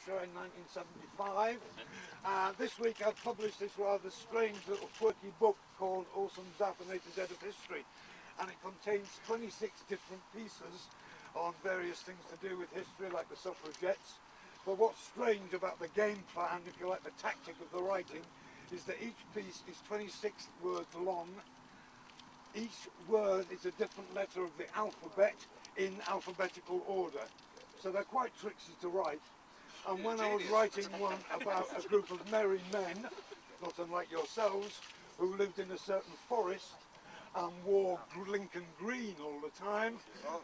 Gloucestershire in 1975. This week I've published this rather strange little quirky book called Awesome Zap and A to Z of History, and it contains 26 different pieces on various things to do with history, like the suffragettes. But what's strange about the game plan, if you like the tactic of the writing, is that each piece is 26 words long. Each word is a different letter of the alphabet in alphabetical order. So they're quite tricksy to write. And when I was writing one about a group of merry men, not unlike yourselves, who lived in a certain forest and wore Lincoln green all the time,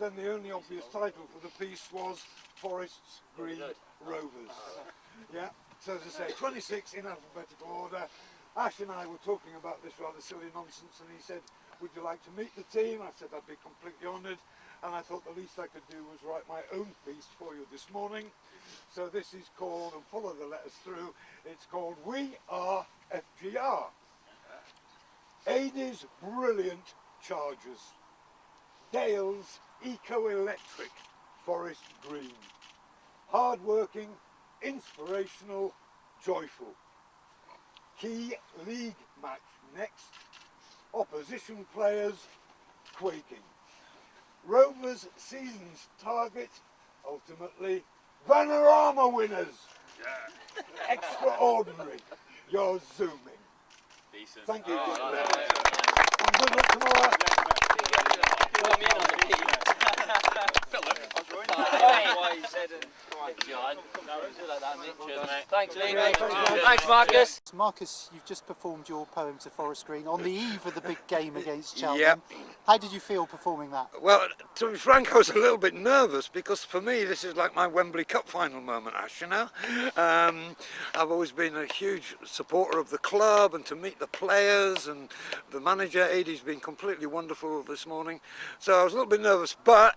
then the only obvious title for the piece was Forest's Green Rovers. Yeah, so as I say, 26 in alphabetical order. Ash and I were talking about this rather silly nonsense, and he said, would you like to meet the team? I said I'd be completely honoured, and I thought the least I could do was write my own piece for you this morning. So this is called, and follow the letters through, it's called We Are FGR. Ady's Brilliant Chargers. Dale's Eco-Electric Forest Green. Hard-working, inspirational, joyful. Key league match next. Opposition players quaking. Rovers season's target, ultimately, Vanarama winners. Yeah. Extraordinary. You're zooming. Decent. Thank you. Oh, And good luck tomorrow. Thanks, Lee. Thanks, Marcus. Marcus, you've just performed your poem to Forest Green on the eve of the big game against Cheltenham. Yep. How did you feel performing that? Well, to be frank, I was a little bit nervous because for me this is like my Wembley Cup final moment, Ash, you know. I've always been a huge supporter of the club, and to meet the players and the manager, Ady's been completely wonderful this morning. So I was a little bit nervous, but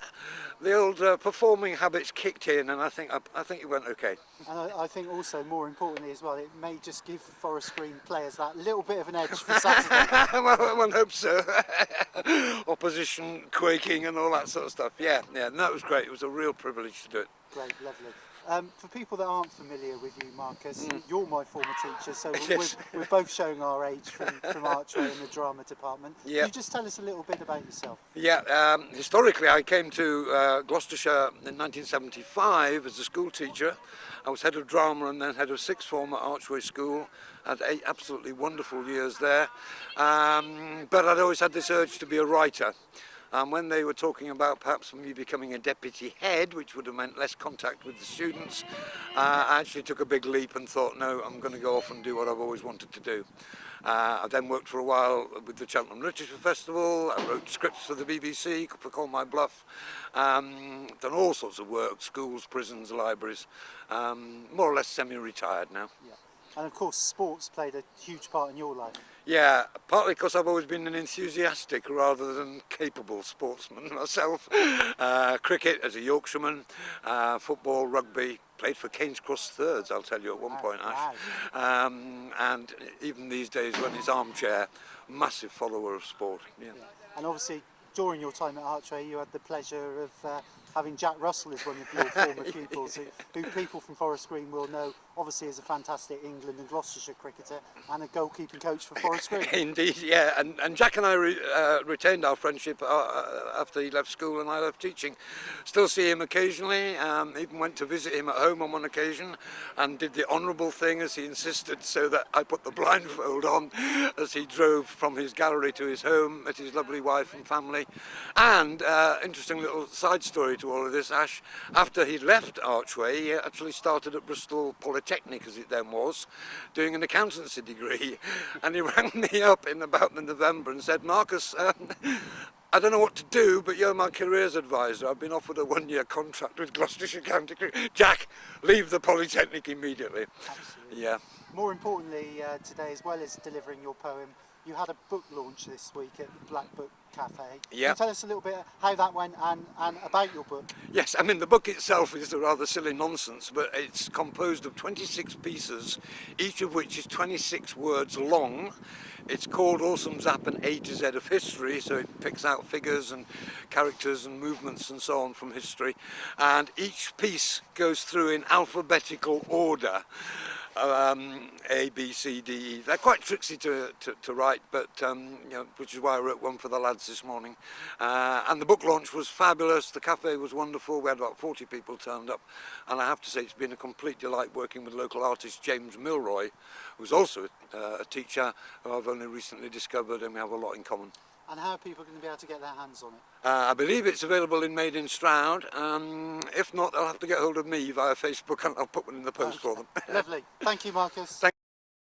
the old performing habits kicked in, and I think it went okay. And I think also, more importantly as well, it may just give Forest Green players that little bit of an edge for Saturday. Well, one hopes so. Opposition quaking and all that sort of stuff. Yeah, no, it was great. It was a real privilege to do it. Great, lovely. For people that aren't familiar with you, Marcus, you're my former teacher, so Yes. we're both showing our age from Archway in the drama department. Yeah. You just tell us a little bit about yourself. Yeah, historically I came to Gloucestershire in 1975 as a school teacher. I was head of drama and then head of sixth form at Archway School. Had 8 absolutely wonderful years there. But I'd always had this urge to be a writer. When they were talking about perhaps me becoming a deputy head, which would have meant less contact with the students, I actually took a big leap and thought, no, I'm going to go off and do what I've always wanted to do. I then worked for a while with the Cheltenham Literature Festival. I wrote scripts for the BBC, for Call My Bluff. Done all sorts of work, schools, prisons, libraries. More or less semi-retired now. Yeah. And of course, sports played a huge part in your life. Yeah, partly because I've always been an enthusiastic rather than capable sportsman myself. Cricket as a Yorkshireman, football, rugby, played for Keynes Cross Thirds, I'll tell you at one point, Ash. And even these days when it's armchair, massive follower of sport. Yeah. And obviously, during your time at Archway, you had the pleasure of having Jack Russell as one of your former pupils, who people from Forest Green will know, obviously, as a fantastic England and Gloucestershire cricketer and a goalkeeping coach for Forest Green. Indeed, yeah. And Jack and I retained our friendship after he left school and I left teaching. Still see him occasionally, even went to visit him at home on one occasion and did the honourable thing as he insisted, so that I put the blindfold on as he drove from his gallery to his home, met his lovely wife and family. And interesting little side story to all of this, Ash, after he left Archway, he actually started at Bristol Polytechnic, as it then was, doing an accountancy degree. And he rang me up in about November and said, Marcus, I don't know what to do, but you're my careers advisor. I've been offered a 1-year contract with Gloucestershire County Cricket. Jack, leave the Polytechnic immediately. Absolutely. Yeah. More importantly, today, as well as delivering your poem you had a book launch this week at the Black Book Cafe. Can Yeah. you tell us a little bit how that went and about your book? Yes, I mean the book itself is a rather silly nonsense, but it's composed of 26 pieces, each of which is 26 words long. It's called Awesome Zap and A to Z of History, so it picks out figures and characters and movements and so on from history. And each piece goes through in alphabetical order. A, B, C, D, E. They're quite tricksy to write, but which is why I wrote one for the lads this morning. And the book launch was fabulous. The cafe was wonderful. We had about 40 people turned up, and I have to say it's been a complete delight working with local artist James Milroy, who's also a teacher who I've only recently discovered, and we have a lot in common. And how are people going to be able to get their hands on it? I believe it's available in Made in Stroud. If not, they'll have to get hold of me via Facebook, and I'll put one in the post for them. Lovely. Thank you, Marcus. Thank